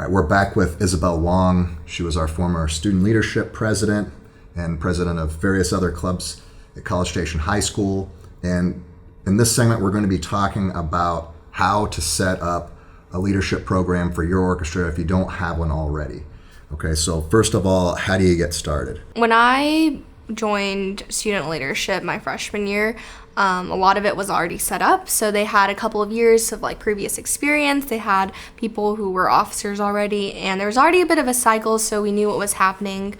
All right, we're back with Isabelle Wong. She was our former student leadership president and president of various other clubs at College Station High School. And in this segment, we're going to be talking about how to set up a leadership program for your orchestra if you don't have one already. Okay, so first of all, how do you get started? When I joined student leadership my freshman year, a lot of it was already set up. So they had a couple of years of previous experience. They had people who were officers already, and there was already a bit of a cycle, so we knew what was happening.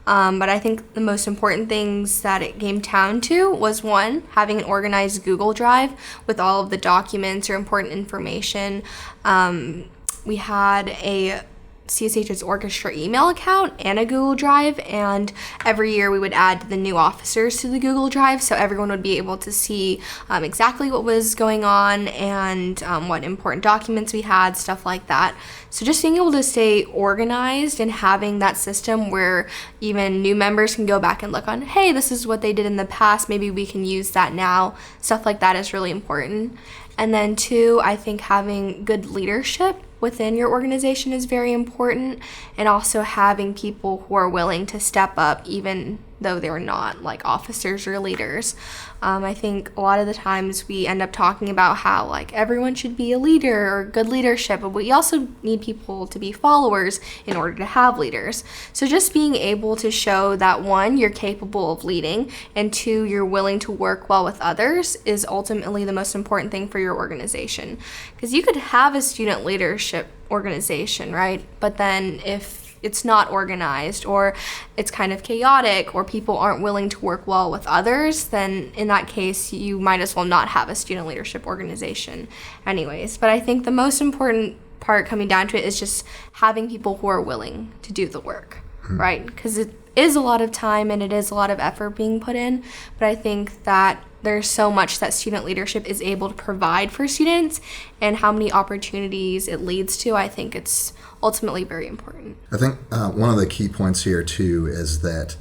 But I think the most important things that it came down to was, one, having an organized Google Drive with all of the documents or important information. We had a CSH's Orchestra email account and a Google Drive, and every year we would add the new officers to the Google Drive, so everyone would be able to see exactly what was going on and what important documents we had, stuff like that. So just being able to stay organized and having that system where even new members can go back and look on, hey, this is what they did in the past, maybe we can use that now, stuff like that is really important. And then two, I think having good leadership within your organization is very important, and also having people who are willing to step up even though they're not officers or leaders. I think a lot of the times we end up talking about how everyone should be a leader or good leadership, but we also need people to be followers in order to have leaders. So just being able to show that, one, you're capable of leading, and two, you're willing to work well with others is ultimately the most important thing for your organization. Because you could have a student leadership organization, right? But then if it's not organized, or it's kind of chaotic, or people aren't willing to work well with others, then in that case you might as well not have a student leadership organization anyways. But I think the most important part coming down to it is just having people who are willing to do the work, right? Because it is a lot of time and it is a lot of effort being put in, but I think that there's so much that student leadership is able to provide for students, and how many opportunities it leads to, I think it's ultimately very important. I think one of the key points here too is that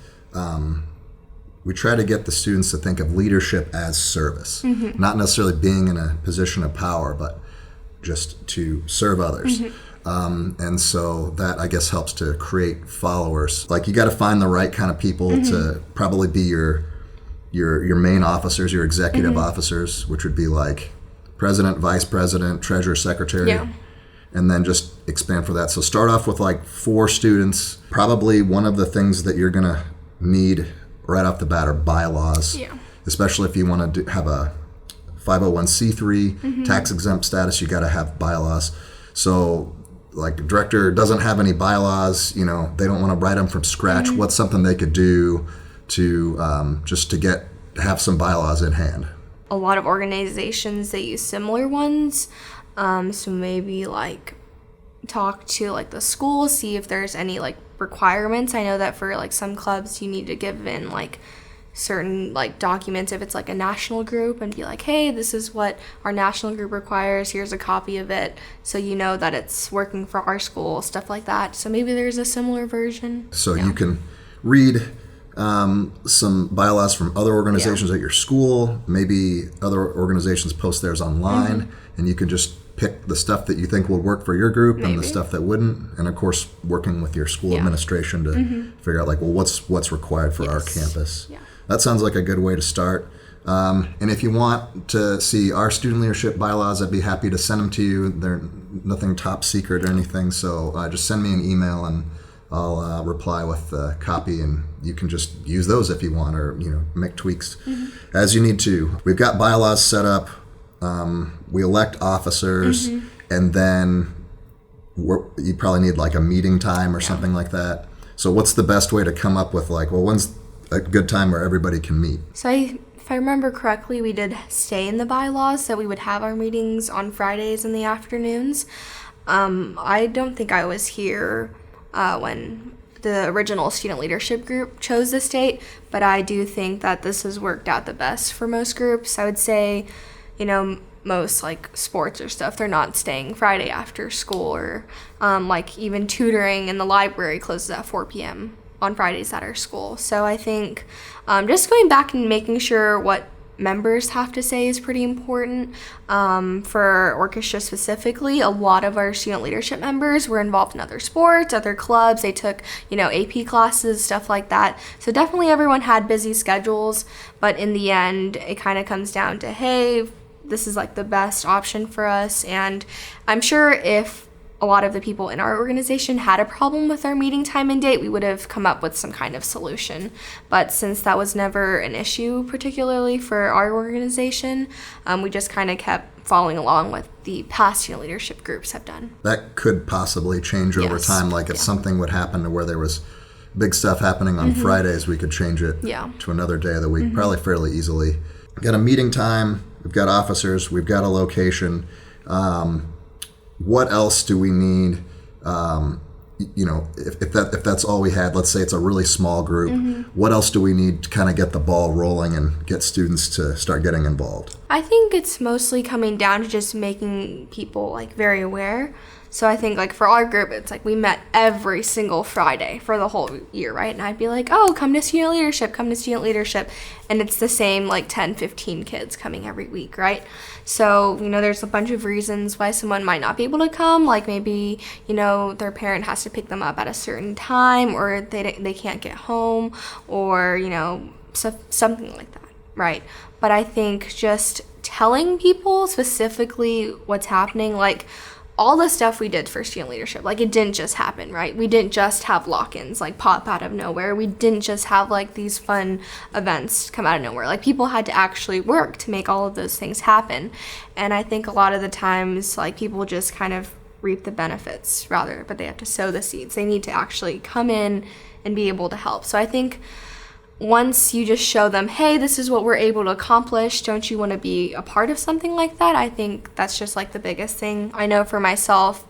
we try to get the students to think of leadership as service, not necessarily being in a position of power, but just to serve others. And so that, I guess, helps to create followers. You got to find the right kind of people to probably be your main officers, your executive officers, which would be president, vice president, treasurer, secretary. Yeah. And then just expand for that. So start off with 4 students. Probably one of the things that you're going to need right off the bat are bylaws, especially if you want to have a 501c3 tax exempt status. You got to have bylaws. So director doesn't have any bylaws, they don't want to write them from scratch. What's something they could do to just to have some bylaws in hand? A lot of organizations, they use similar ones. So maybe talk to the school, see if there's any requirements. I know that for some clubs you need to give in certain documents if it's a national group, and be hey, this is what our national group requires, here's a copy of it, so you know that it's working for our school, stuff like that. So maybe there's a similar version. So you can read some bylaws from other organizations at your school. Maybe other organizations post theirs online, and you can just pick the stuff that you think will work for your group and the stuff that wouldn't. And of course, working with your school administration to figure out what's required for our campus. Yeah. That sounds like a good way to start. And if you want to see our student leadership bylaws, I'd be happy to send them to you. They're nothing top secret or anything, so just send me an email and I'll reply with a copy, and you can just use those if you want, or make tweaks as you need to. We've got bylaws set up. We elect officers, and then you probably need a meeting time or something like that. So what's the best way to come up with when's a good time where everybody can meet? So if I remember correctly, we did stay in the bylaws that we would have our meetings on Fridays in the afternoons. I don't think I was here when the original student leadership group chose this date, but I do think that this has worked out the best for most groups. I would say, most sports or stuff, they're not staying Friday after school, or even tutoring in the library closes at 4 p.m. on Fridays at our school. So I think just going back and making sure what members have to say is pretty important. For orchestra specifically, a lot of our student leadership members were involved in other sports, other clubs. They took, AP classes, stuff like that. So definitely everyone had busy schedules, but in the end, it kind of comes down to, hey, this is like the best option for us. And I'm sure if a lot of the people in our organization had a problem with our meeting time and date, we would have come up with some kind of solution. But since that was never an issue, particularly for our organization, we just kind of kept following along what the past student leadership groups have done. That could possibly change over time. Like if something would happen to where there was big stuff happening on Fridays, we could change it to another day of the week, probably fairly easily. We've got a meeting time, we've got officers, we've got a location. What else do we need? If that's all we had, let's say it's a really small group, what else do we need to kind of get the ball rolling and get students to start getting involved? I think it's mostly coming down to just making people like very aware. So I think like for our group, it's like we met every single Friday for the whole year, right? And I'd be like, oh, come to student leadership. And it's the same like 10, 15 kids coming every week, right? So, there's a bunch of reasons why someone might not be able to come. Like maybe, their parent has to pick them up at a certain time, or they can't get home, or, something like that, right? But I think just telling people specifically what's happening, like all the stuff we did for student leadership, like it didn't just happen, right? We didn't just have lock-ins like pop out of nowhere. We didn't just have like these fun events come out of nowhere. Like people had to actually work to make all of those things happen. And I think a lot of the times like people just kind of reap the benefits but they have to sow the seeds. They need to actually come in and be able to help. So I think once you just show them, hey, this is what we're able to accomplish, don't you want to be a part of something like that? I think that's just like the biggest thing. I know for myself,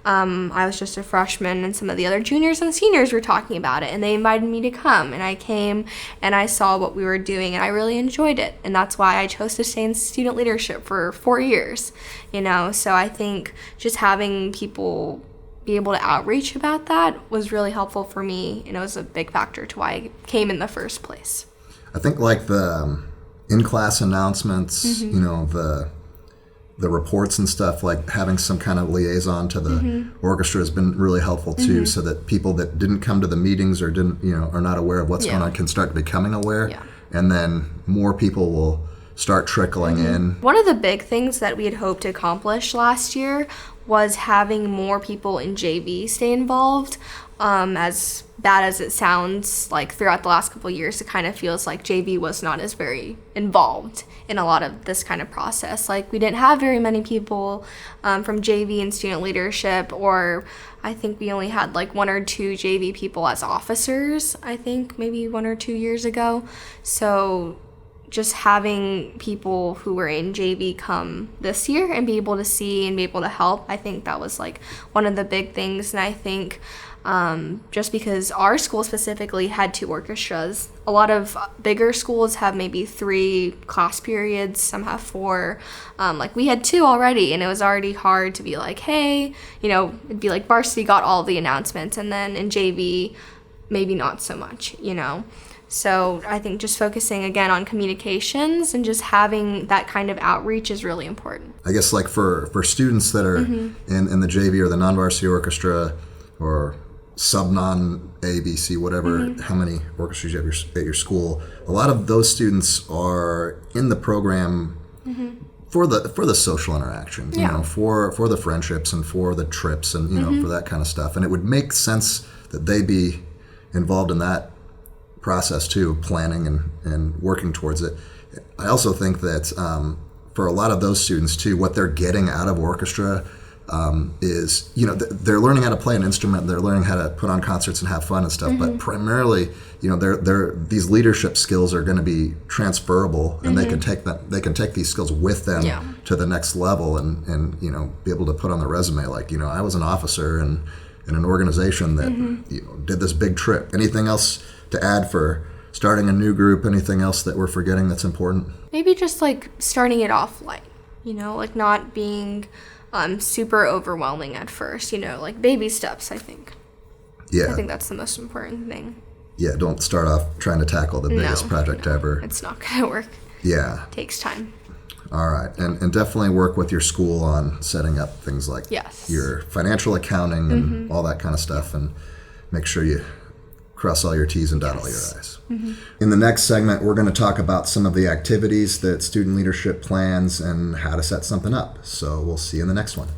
I was just a freshman and some of the other juniors and seniors were talking about it and they invited me to come, and I came and I saw what we were doing and I really enjoyed it, and that's why I chose to stay in student leadership for 4 years, So I think just having people be able to outreach about that was really helpful for me, and it was a big factor to why I came in the first place. I think like the in-class announcements, the reports and stuff, like having some kind of liaison to the orchestra has been really helpful too, so that people that didn't come to the meetings or didn't, are not aware of what's going on can start becoming aware, and then more people will start trickling in. One of the big things that we had hoped to accomplish last year was having more people in JV stay involved. As bad as it sounds, like throughout the last couple of years, it kind of feels like JV was not as very involved in a lot of this kind of process. Like we didn't have very many people from JV and student leadership, or I think we only had like 1 or 2 JV people as officers, I think maybe 1 or 2 years ago. So just having people who were in JV come this year and be able to see and be able to help, I think that was like one of the big things. And I think just because our school specifically had 2 orchestras, a lot of bigger schools have maybe 3 class periods, some have 4. Like we had 2 already, and it was already hard to be like, hey, it'd be like varsity got all the announcements, and then in JV, maybe not so much, So I think just focusing again on communications and just having that kind of outreach is really important. I guess like for students that are in the JV or the non-varsity orchestra or sub-non-ABC, whatever, how many orchestras you have at your school, a lot of those students are in the program for the social interaction, for the friendships and for the trips and, for that kind of stuff. And it would make sense that they be involved in that process too, planning and working towards it. I also think that for a lot of those students too, what they're getting out of orchestra is, they're learning how to play an instrument, they're learning how to put on concerts and have fun and stuff, but primarily, these leadership skills are going to be transferable, and they can take these skills with them to the next level and be able to put on the resume, like, I was an officer in an organization that did this big trip. Anything else to add for starting a new group? Anything else that we're forgetting that's important? Maybe just like starting it off light, like not being super overwhelming at first, like baby steps, I think. Yeah. I think that's the most important thing. Yeah, don't start off trying to tackle the biggest project ever. It's not going to work. Yeah. takes time. All right. And definitely work with your school on setting up things like Yes. your financial accounting and all that kind of stuff, and make sure you cross all your T's and dot all your I's. In the next segment, we're going to talk about some of the activities that student leadership plans and how to set something up. So we'll see you in the next one.